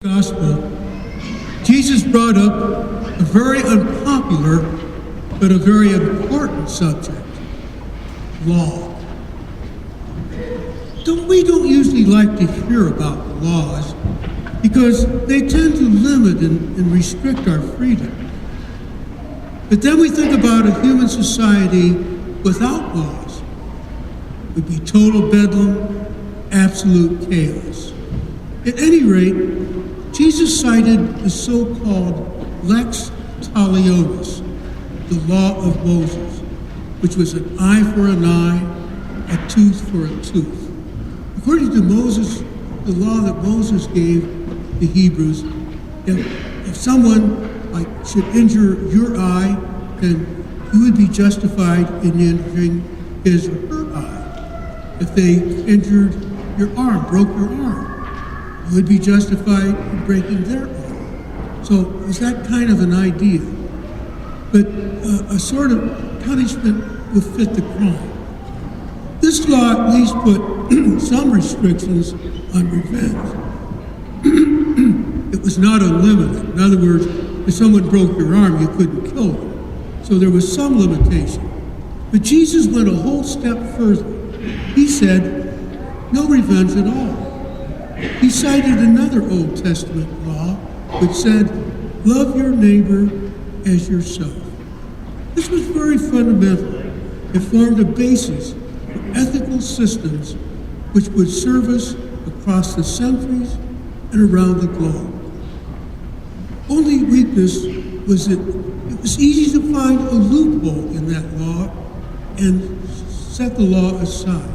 Gospel, Jesus brought up a very unpopular but a very important subject, law. We don't usually like to hear about laws because they tend to limit and restrict our freedom. But then we think about a human society without laws. It would be total bedlam, absolute chaos. At any rate, Jesus cited the so-called lex talionis, the law of Moses, which was an eye for an eye, a tooth for a tooth. According to Moses, the law that Moses gave the Hebrews, if someone should injure your eye, then you would be justified in injuring his or her eye. If they injured your arm, broke your arm, you would be justified in breaking their arm. So it was that kind of an idea. But a sort of punishment would fit the crime. This law at least put some restrictions on revenge. It was not unlimited. In other words, if someone broke your arm, you couldn't kill them. So there was some limitation. But Jesus went a whole step further. He said, no revenge at all. He cited another Old Testament law which said, love your neighbor as yourself. This was very fundamental. It formed a basis for ethical systems which would serve us across the centuries and around the globe. Only weakness was that it was easy to find a loophole in that law and set the law aside.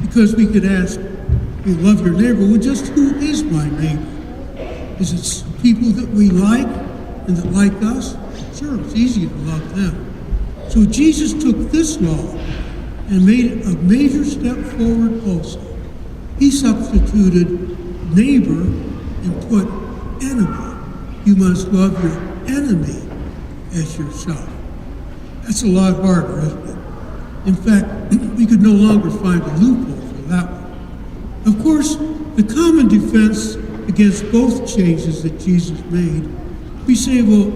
Because we could ask, you love your neighbor, well, just who is my neighbor? Is it people that we like and that like us? Sure, it's easy to love them. So Jesus took this law and made a major step forward also. He substituted neighbor and put enemy. You must love your enemy as yourself. That's a lot harder, isn't it? In fact, we could no longer find a loophole for that one. Of course, the common defense against both changes that Jesus made, we say, well,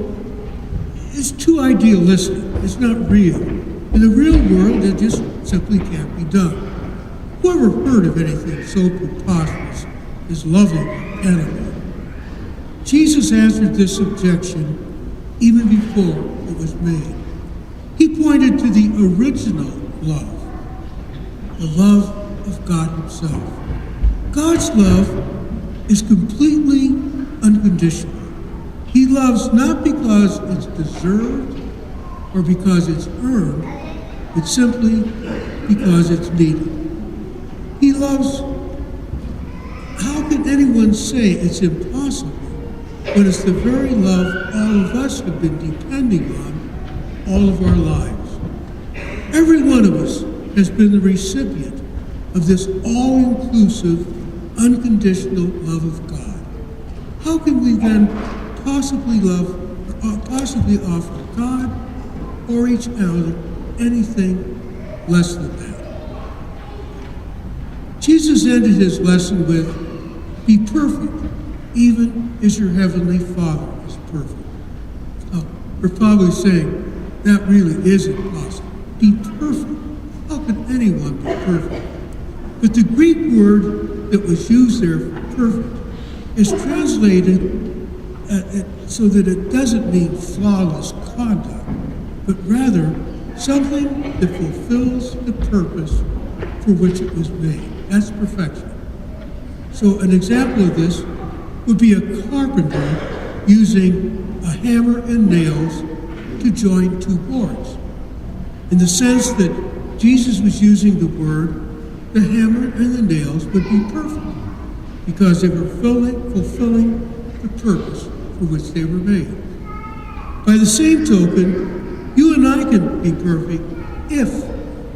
it's too idealistic. It's not real. In the real world, it just simply can't be done. Whoever heard of anything so preposterous as loving an enemy? Jesus answered this objection even before it was made. He pointed to the original love, the love of God himself. God's love is completely unconditional. He loves not because it's deserved or because it's earned, but simply because it's needed. He loves. How can anyone say it's impossible when it's the very love all of us have been depending on all of our lives? Every one of us has been the recipient of this all-inclusive, unconditional love of God. How can we then possibly offer God or each other anything less than that? Jesus ended his lesson with, be perfect, even as your heavenly Father is perfect. Oh, we're probably saying, that really isn't possible. Be perfect. How can anyone be perfect? But the Greek word that was used there for perfect is translated so that it doesn't mean flawless conduct, but rather something that fulfills the purpose for which it was made. That's perfection. So an example of this would be a carpenter using a hammer and nails to join two boards. In the sense that Jesus was using the word, the hammer and the nails would be perfect because they were fulfilling the purpose for which they were made. By the same token, you and I can be perfect if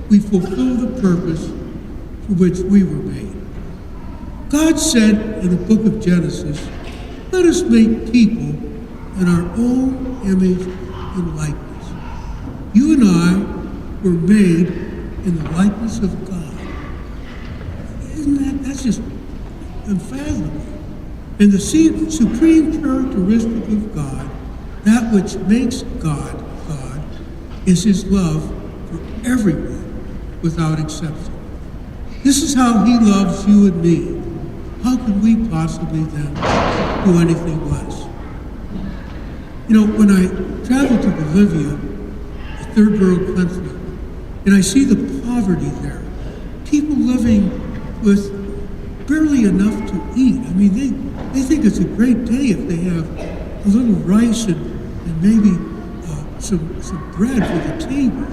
we fulfill the purpose for which we were made. God said in the book of Genesis, let us make people in our own image and likeness. You and I were made in the likeness of God. That's just unfathomable. And the supreme characteristic of God, that which makes God God, is his love for everyone without exception. This is how he loves you and me. How could we possibly then do anything less? You know, when I travel to Bolivia, a third world country, and I see the poverty there, people living with barely enough to eat. I mean, they think it's a great day if they have a little rice and maybe some bread for the table.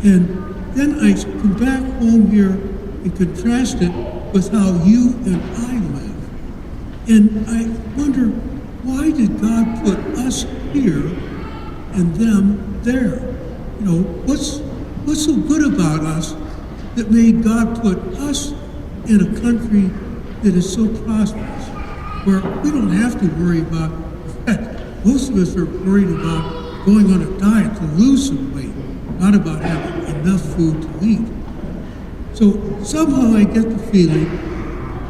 And then I come back home here and contrast it with how you and I live. And I wonder, why did God put us here and them there? You know, what's so good about us that made God put us in a country that is so prosperous, where we don't have to worry about, in fact, most of us are worried about going on a diet to lose some weight, not about having enough food to eat. So somehow I get the feeling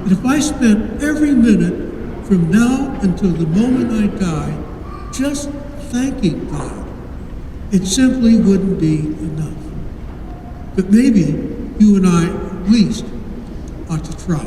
that if I spent every minute from now until the moment I die just thanking God, it simply wouldn't be enough. But maybe you and I at least ought to try.